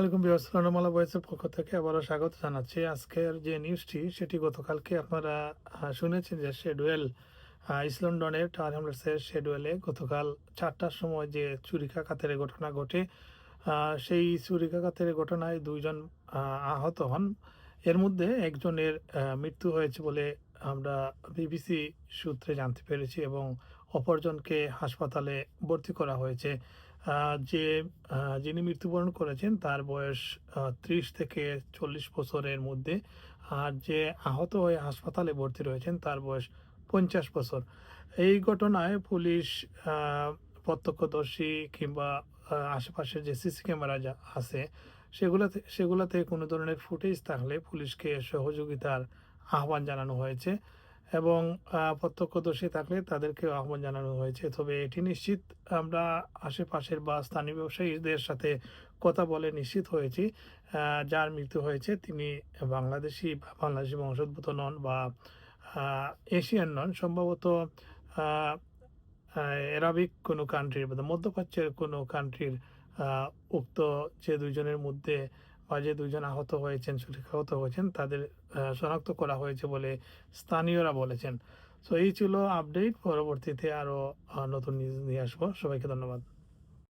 আলাইকুম ভিউয়ার্স, রণমালা ভয়েসের পক্ষ থেকে আবারও স্বাগত জানাচ্ছি। আজকের যে নিউজটি সেটি গতকালকে আপনারা শুনেছেন যে শেডওয়েল ইস্ট লন্ডনের টাওয়ার হ্যামলেটসের শেডওয়েলে গতকাল 4টার সময় যে ছুরিকাঘাতের ঘটনা ঘটে, সেই ছুরিকাঘাতের ঘটনায় 2 জন আহত হন। এর মধ্যে একজনের মৃত্যু হয়েছে বলে আমরা বিবিসি সূত্রে জানতে পেরেছি এবং অপরজনকে হাসপাতালে ভর্তি করা হয়েছে। যিনি মৃত্যুবরণ করেছেন তার বয়স ৩০ থেকে ৪০ বছরের মধ্যে। আর যে আহত হয়ে হাসপাতালে ভর্তি রয়েছেন তার বয়স ৫০ বছর। এই ঘটনায় পুলিশ আ প্রত্যক্ষদর্শী কিংবা আশেপাশের যে সিসি ক্যামেরা আছে সেগুলাতে কোনো ধরনের ফুটেজ থাকলে পুলিশকে সহযোগিতার আহ্বান জানানো হয়েছে এবং প্রত্যক্ষদর্শী থাকলে তাদেরকেও আহ্বান জানানো হয়েছে। তবে এটি নিশ্চিত আমরা আশেপাশের বা স্থানীয় ব্যবসায়ীদের সাথে কথা বলে নিশ্চিত হয়েছি যার মৃত্যু হয়েছে তিনি বাংলাদেশি বংশোদ্ভূত নন বা আ এশিয়ান নন। সম্ভবত আ আ অ্যারাবিক কোনো কান্ট্রির বা মধ্যপ্রাচ্যের কোনো কান্ট্রির আ উক্ত যে ২ জনের মধ্যে বা যে ২ জন ছুরিকাহত হয়েছেন তাদের শনাক্ত করা হয়েছে বলে স্থানীয়রা বলেছেন। সো এই ছিল আপডেট। পরবর্তীতে আরো নতুন নিউজ নিয়ে আসবো। সবাইকে ধন্যবাদ।